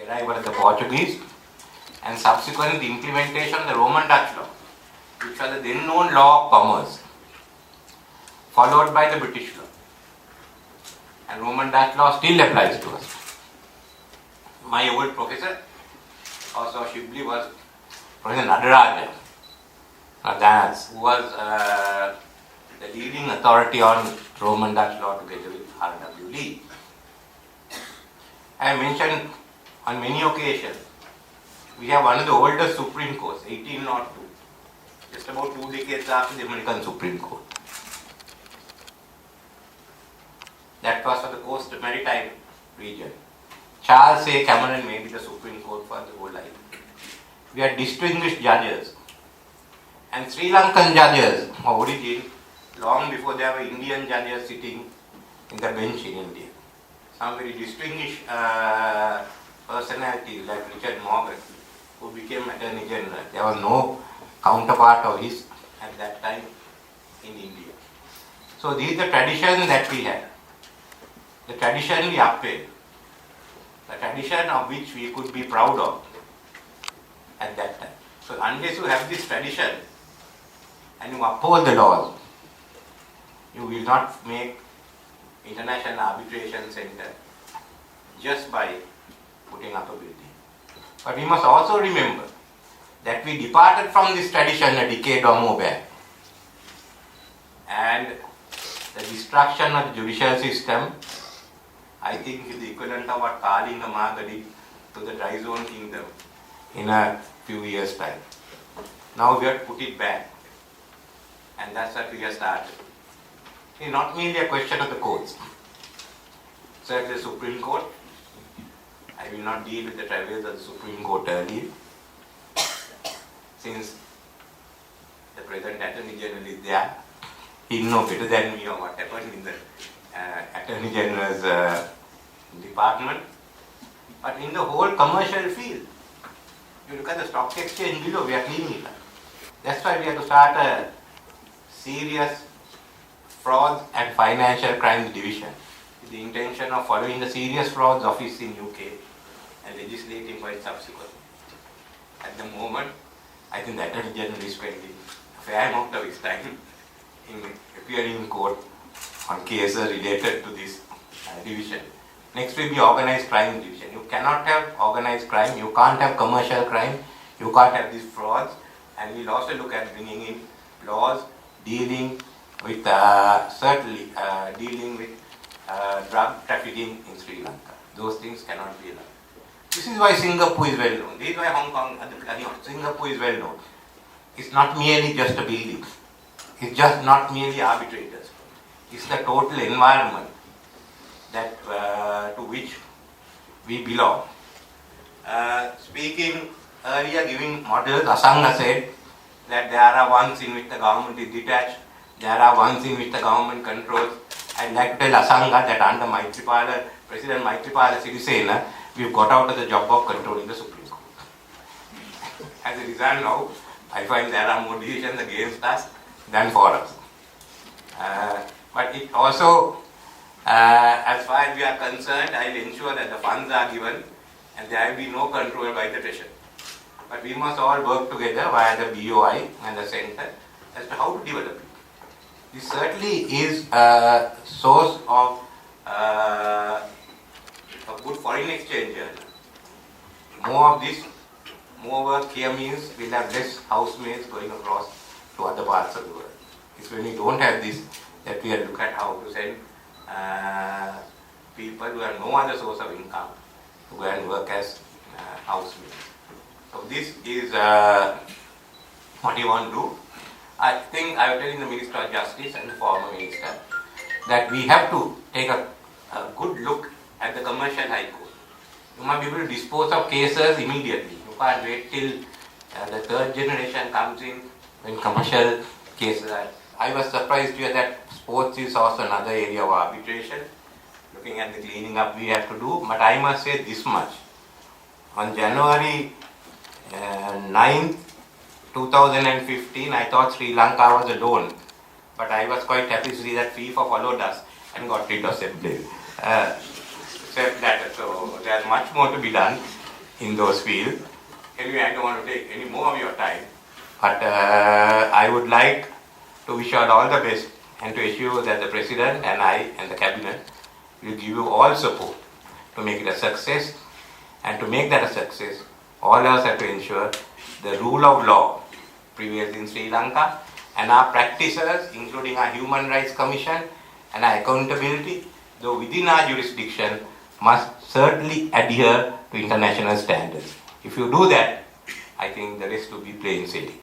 arrival of the Portuguese, and subsequent the implementation of the Roman Dutch law, which was the then known law of commerce, followed by the British law. And Roman Dutch law still applies to us. My old professor, also Shibli, was Professor Nadaraja, who was the leading authority on Roman Dutch law together with R.W. Lee. I have mentioned on many occasions, we have one of the oldest Supreme Courts, 1802, just about 2 decades after the American Supreme Court. That was for the coast maritime region. Charles A. Cameron made it the Supreme Court for the whole island. We had distinguished judges, and Sri Lankan judges of origin long before there were Indian judges sitting in the bench in India. Some very distinguished personalities like Richard Morgan, who became Attorney General. There was no counterpart of his at that time in India. So this is the tradition that we had. The tradition we upheld. The tradition of which we could be proud of at that time. So unless you have this tradition and you uphold the laws, you will not make International Arbitration Center just by putting up a building. But we must also remember that we departed from this tradition a decade or more back. And the destruction of the judicial system, I think, is the equivalent of what Kalinga Maga did to the dry zone kingdom in a few years' time. Now we have to put it back. And that's what we have started. It's not merely a question of the courts. So the Supreme Court, I will not deal with the travails of the Supreme Court earlier, since the present Attorney General is there. He knows better than me on what happened in the Attorney General's department. But in the whole commercial field, you look at the stock exchange below, we are cleaning it up. That's why we have to start a serious frauds and financial crimes division with the intention of following the serious frauds office in UK and legislating for it subsequently. At the moment, I think the Attorney General is spending a fair amount of his time in appearing in court on cases related to this division. Next will be organized crime division. You cannot have organized crime, you can't have commercial crime, you can't have these frauds, and we'll also look at bringing in laws dealing with certainly dealing with drug trafficking in Sri Lanka. Those things cannot be allowed. This is why Singapore is well known. This is why Hong Kong, Singapore is well known. It's not merely just a building. It's just not merely arbitrators. It's the total environment that to which we belong. Speaking earlier, giving models, Asanga said that there are ones in which the government is detached, there are ones in which the government controls. I'd like to tell Asanga that under President Maitripala Sirisena, we've got out of the job of controlling the Supreme Court. As a result now, I find there are more decisions against us than for us. But it also, as far as we are concerned, I will ensure that the funds are given and there will be no control by the Treasury. But we must all work together via the BOI and the Centre as to how to develop it. This certainly is a source of a good foreign exchange journey. More of this, more work here means we'll have less housemaids going across to other parts of the world. It's when we don't have this that we have to look at how to send people who have no other source of income to go and work as housemaids. So this is what you want to do. I think I was telling the Minister of Justice and the former Minister that we have to take a good look at the commercial high court. You must be able to dispose of cases immediately. You can't wait till the third generation comes in when commercial cases are. I was surprised to hear that sports is also another area of arbitration, looking at the cleaning up we have to do. But I must say this much. On January 9th, 2015, I thought Sri Lanka was alone, but I was quite happy to see that FIFA followed us and got rid of Sepp Blatter. So there's much more to be done, in those fields. Anyway, I don't want to take any more of your time, but I would like to wish you all the best and to assure that the President and I and the Cabinet will give you all support to make it a success. And to make that a success, all of us have to ensure the rule of law prevails in Sri Lanka, and our practices, including our Human Rights Commission and our accountability, though within our jurisdiction, must certainly adhere to international standards. If you do that, I think the rest will be plain sailing.